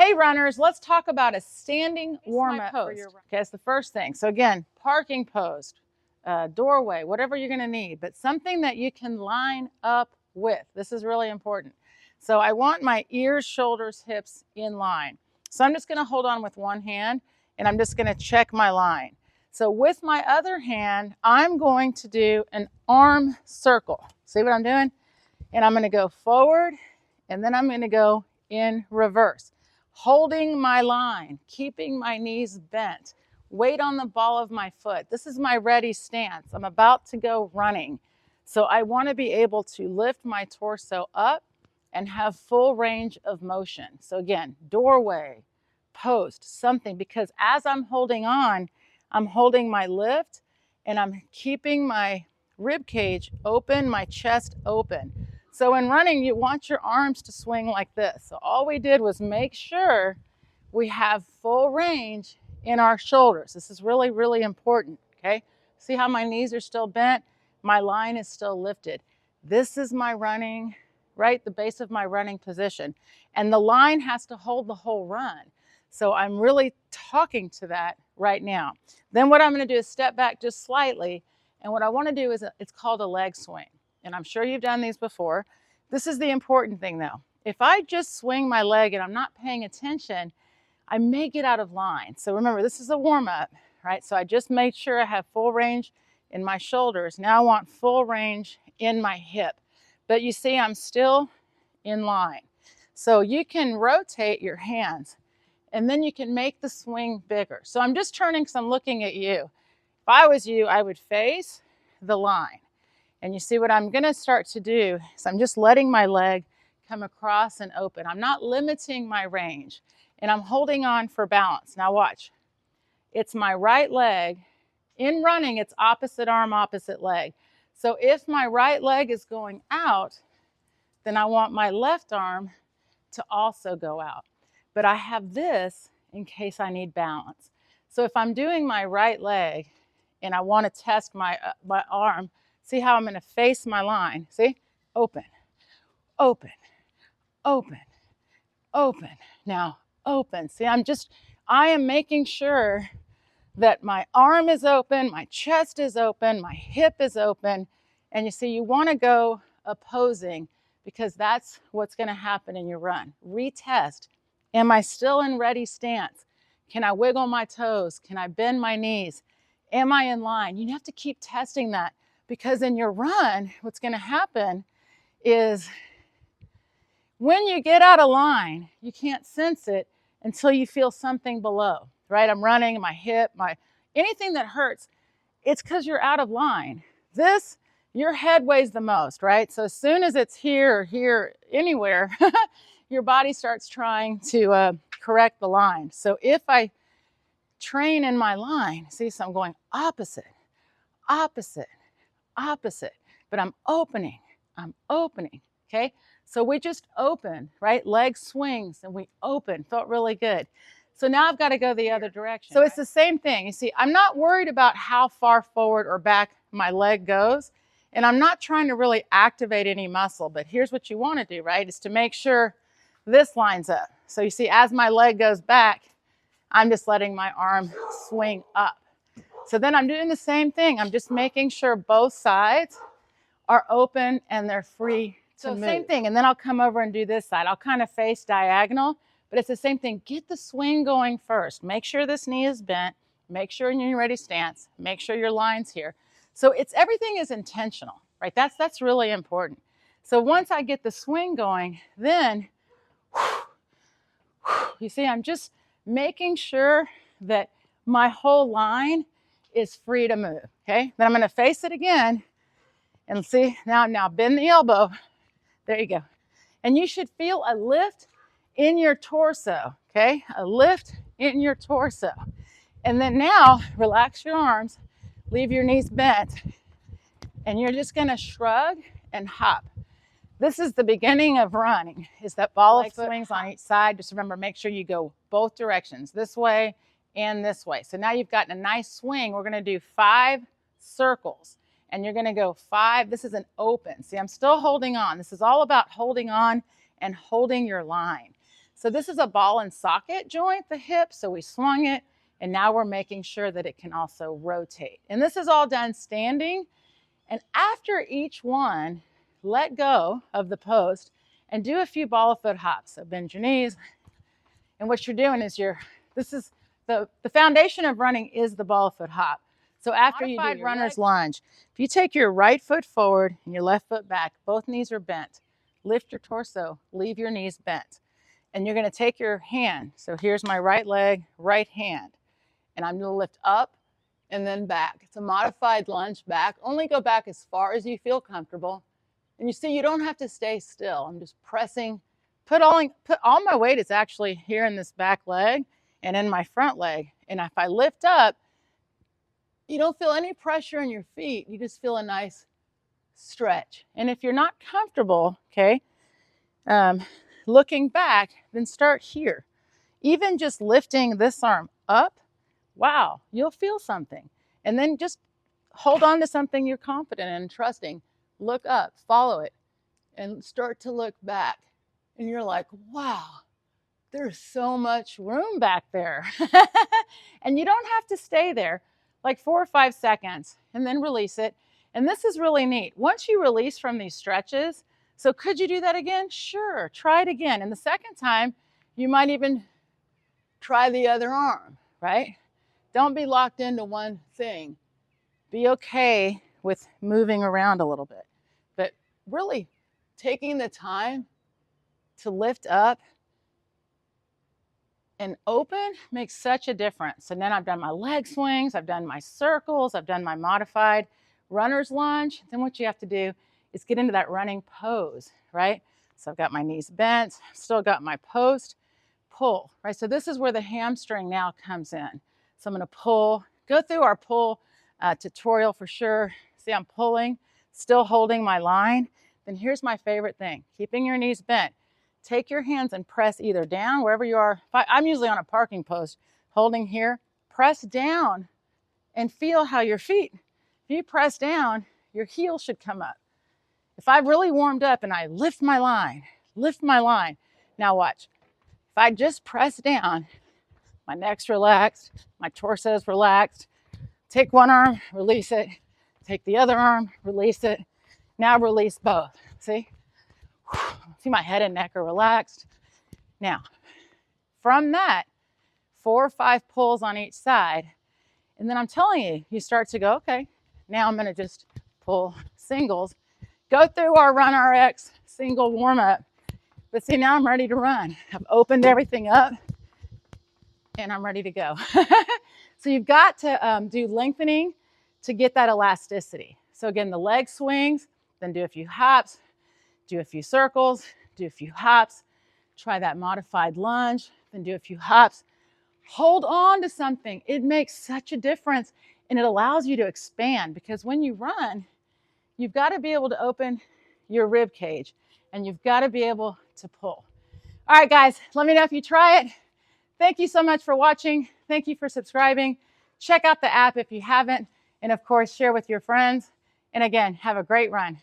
Hey runners, let's talk about a standing warm-up pose. Okay, that's the first thing. So again, parking post, doorway, whatever you're gonna need, but something that you can line up with. This is really important. So I want my ears, shoulders, hips in line. So I'm just gonna hold on with one hand and I'm just gonna check my line. So with my other hand, I'm going to do an arm circle. See what I'm doing? And I'm gonna go forward and then I'm gonna go in reverse. Holding my line, keeping my knees bent, weight on the ball of my foot. This is my ready stance. I'm about to go running. So I want to be able to lift my torso up and have full range of motion. So again, doorway, post, something, because as I'm holding on, I'm holding my lift and I'm keeping my rib cage open, my chest open. So in running, you want your arms to swing like this. So all we did was make sure we have full range in our shoulders. This is really, really important, okay? See how my knees are still bent? My line is still lifted. This is my running, right? The base of my running position. And the line has to hold the whole run. So I'm really talking to that right now. Then what I'm gonna do is step back just slightly. And what I wanna do is, it's called a leg swing. And I'm sure you've done these before. This is the important thing though. If I just swing my leg and I'm not paying attention, I may get out of line. So remember, this is a warm up, right? So I just made sure I have full range in my shoulders. Now I want full range in my hip. But you see, I'm still in line. So you can rotate your hands and then you can make the swing bigger. So I'm just turning because I'm looking at you. If I was you, I would face the line. And you see what I'm gonna start to do is I'm just letting my leg come across and open. I'm not limiting my range and I'm holding on for balance. Now watch, it's my right leg. In running, it's opposite arm, opposite leg. So if my right leg is going out, then I want my left arm to also go out. But I have this in case I need balance. So if I'm doing my right leg and I wanna test my arm, see how I'm gonna face my line. See? Open, open, open, open. Now, open. See, I am making sure that my arm is open, my chest is open, my hip is open. And you see, you wanna go opposing because that's what's gonna happen in your run. Retest. Am I still in ready stance? Can I wiggle my toes? Can I bend my knees? Am I in line? You have to keep testing that. Because in your run, what's gonna happen is when you get out of line, you can't sense it until you feel something below, right? I'm running, my hip, anything that hurts, it's because you're out of line. This, your head weighs the most, right? So as soon as it's here or here, anywhere, your body starts trying to correct the line. So if I train in my line, see, so I'm going opposite, opposite, opposite, but I'm opening, okay? So we just open, right? Leg swings and we open, felt really good. So now I've got to go the other direction. So it's the same thing. You see, I'm not worried about how far forward or back my leg goes, and I'm not trying to really activate any muscle, but here's what you want to do, right? Is to make sure this lines up. So you see, as my leg goes back, I'm just letting my arm swing up. So then I'm doing the same thing. I'm just making sure both sides are open and they're free to move. Same thing, and then I'll come over and do this side. I'll kind of face diagonal, but it's the same thing. Get the swing going first. Make sure this knee is bent. Make sure you're in ready stance. Make sure your line's here. So everything is intentional, right? That's really important. So once I get the swing going, then, you see, I'm just making sure that my whole line is free to move, okay? Then I'm gonna face it again and see, now bend the elbow. There you go. And you should feel a lift in your torso, okay? A lift in your torso. And then now, relax your arms, leave your knees bent, and you're just gonna shrug and hop. This is the beginning of running, is that ball of swings on each side. Just remember, make sure you go both directions, this way and this way. So now you've gotten a nice swing. We're gonna do 5 circles. And you're gonna go 5, this is an open. See, I'm still holding on. This is all about holding on and holding your line. So this is a ball and socket joint, the hip. So we swung it, and now we're making sure that it can also rotate. And this is all done standing. And after each one, let go of the post and do a few ball of foot hops. So bend your knees. And what you're doing is this is the foundation of running is the ball of foot hop. So after you do your runner's lunge, if you take your right foot forward and your left foot back, both knees are bent. Lift your torso, leave your knees bent. And you're gonna take your hand. So here's my right leg, right hand. And I'm gonna lift up and then back. It's a modified lunge back. Only go back as far as you feel comfortable. And you see, you don't have to stay still. I'm just pressing. Put all my weight is actually here in this back leg and in my front leg. And if I lift up, you don't feel any pressure in your feet. You just feel a nice stretch. And if you're not comfortable, okay, looking back, then start here. Even just lifting this arm up, wow, you'll feel something. And then just hold on to something you're confident in and trusting. Look up, follow it, and start to look back. And you're like, wow, there's so much room back there. And you don't have to stay there like 4 or 5 seconds and then release it. And this is really neat. Once you release from these stretches, so could you do that again? Sure, try it again. And the second time, you might even try the other arm, right? Don't be locked into one thing. Be okay with moving around a little bit. But really taking the time to lift up and open makes such a difference. And then I've done my leg swings, I've done my circles, I've done my modified runner's lunge. Then what you have to do is get into that running pose, right? So I've got my knees bent, still got my post, pull, right? So this is where the hamstring now comes in. So I'm gonna pull, go through our pull tutorial for sure. See, I'm pulling, still holding my line. Then here's my favorite thing, keeping your knees bent. Take your hands and press either down, wherever you are. I'm usually on a parking post, holding here. Press down and feel how your feet, if you press down, your heel should come up. If I've really warmed up and I lift my line. Now watch. If I just press down, my neck's relaxed, my torso's relaxed. Take one arm, release it. Take the other arm, release it. Now release both. See? See, my head and neck are relaxed. Now, from that, 4 or 5 pulls on each side. And then I'm telling you, you start to go, okay, now I'm gonna just pull singles. Go through our RunRX single warm up. But see, now I'm ready to run. I've opened everything up and I'm ready to go. So you've got to do lengthening to get that elasticity. So again, the leg swings, then do a few hops, do a few circles, do a few hops, try that modified lunge, then do a few hops. Hold on to something. It makes such a difference and it allows you to expand because when you run, you've got to be able to open your rib cage and you've got to be able to pull. All right, guys, let me know if you try it. Thank you so much for watching. Thank you for subscribing. Check out the app if you haven't. And of course, share with your friends. And again, have a great run.